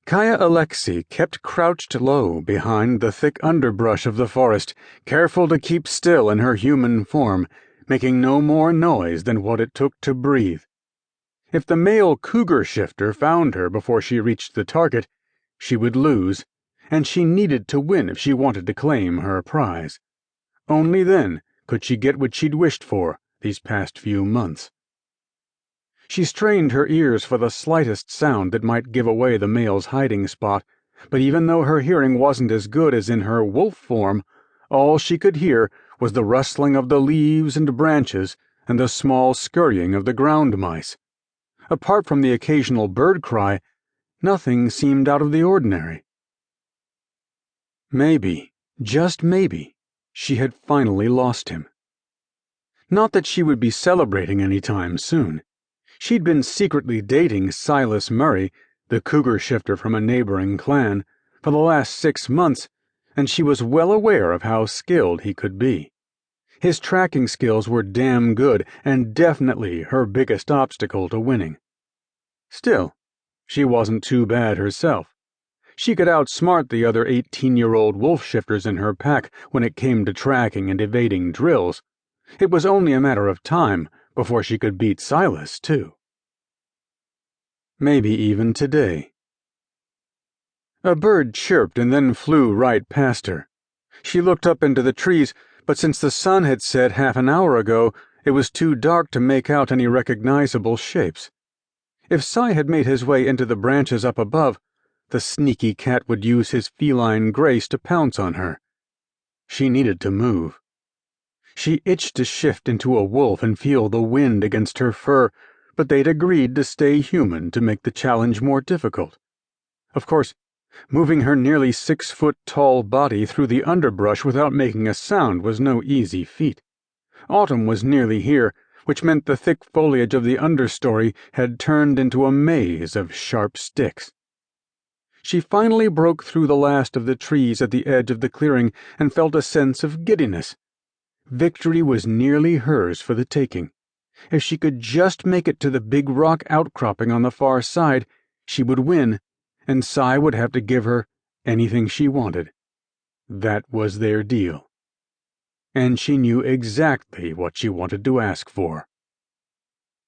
Kaya Alexie kept crouched low behind the thick underbrush of the forest, careful to keep still in her human form, making no more noise than what it took to breathe. If the male cougar-shifter found her before she reached the target, she would lose, and she needed to win if she wanted to claim her prize. Only then could she get what she'd wished for these past few months. She strained her ears for the slightest sound that might give away the male's hiding spot, but even though her hearing wasn't as good as in her wolf form, all she could hear was the rustling of the leaves and branches and the small scurrying of the ground mice. Apart from the occasional bird cry, nothing seemed out of the ordinary. Maybe, just maybe, she had finally lost him. Not that she would be celebrating any time soon. She'd been secretly dating Sylas Murray, the cougar-shifter from a neighboring clan, for the last 6 months, and she was well aware of how skilled he could be. His tracking skills were damn good and definitely her biggest obstacle to winning. Still, she wasn't too bad herself. She could outsmart the other 18-year-old wolf-shifters in her pack when it came to tracking and evading drills. It was only a matter of time before she could beat Sylas, too. Maybe even today. A bird chirped and then flew right past her. She looked up into the trees, but since the sun had set half an hour ago, it was too dark to make out any recognizable shapes. If Sy had made his way into the branches up above, the sneaky cat would use his feline grace to pounce on her. She needed to move. She itched to shift into a wolf and feel the wind against her fur, but they'd agreed to stay human to make the challenge more difficult. Of course, moving her nearly 6-foot-tall body through the underbrush without making a sound was no easy feat. Autumn was nearly here, which meant the thick foliage of the understory had turned into a maze of sharp sticks. She finally broke through the last of the trees at the edge of the clearing and felt a sense of giddiness. Victory was nearly hers for the taking. If she could just make it to the big rock outcropping on the far side, she would win, and Sy would have to give her anything she wanted. That was their deal. And she knew exactly what she wanted to ask for.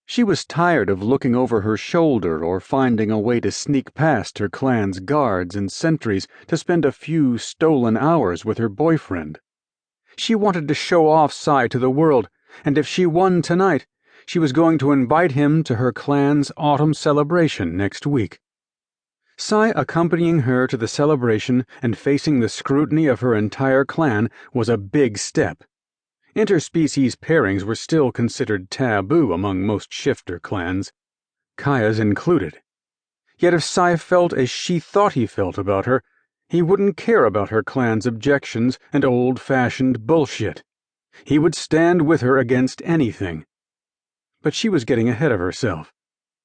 She was tired of looking over her shoulder or finding a way to sneak past her clan's guards and sentries to spend a few stolen hours with her boyfriend. She wanted to show off Sy to the world, and if she won tonight, she was going to invite him to her clan's autumn celebration next week. Sy accompanying her to the celebration and facing the scrutiny of her entire clan was a big step. Interspecies pairings were still considered taboo among most shifter clans, Kaya's included. Yet if Sy felt as she thought he felt about her, he wouldn't care about her clan's objections and old-fashioned bullshit. He would stand with her against anything. But she was getting ahead of herself.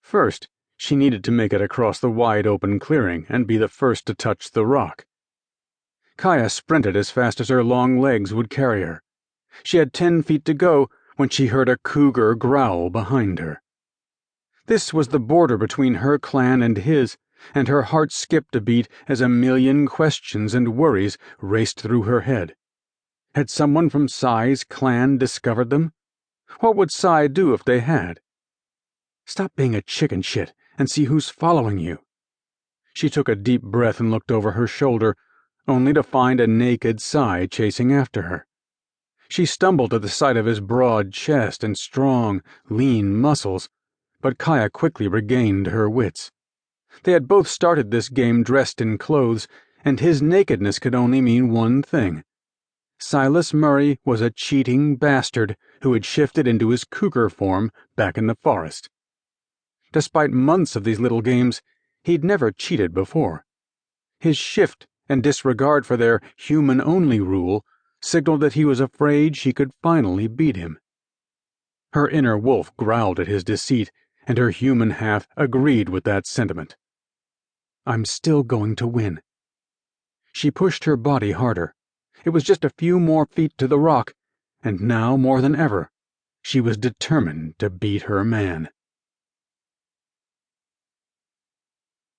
First, she needed to make it across the wide-open clearing and be the first to touch the rock. Kaya sprinted as fast as her long legs would carry her. She had 10 feet to go when she heard a cougar growl behind her. This was the border between her clan and his, and her heart skipped a beat as a million questions and worries raced through her head. Had someone from Sy's clan discovered them? What would Sy do if they had? Stop being a chicken shit and see who's following you. She took a deep breath and looked over her shoulder, only to find a naked Sy chasing after her. She stumbled to the sight of his broad chest and strong, lean muscles, but Kaya quickly regained her wits. They had both started this game dressed in clothes, and his nakedness could only mean one thing. Sylas Murray was a cheating bastard who had shifted into his cougar form back in the forest. Despite months of these little games, he'd never cheated before. His shift and disregard for their human-only rule signaled that he was afraid she could finally beat him. Her inner wolf growled at his deceit, and her human half agreed with that sentiment. I'm still going to win. She pushed her body harder. It was just a few more feet to the rock, and now more than ever, she was determined to beat her man.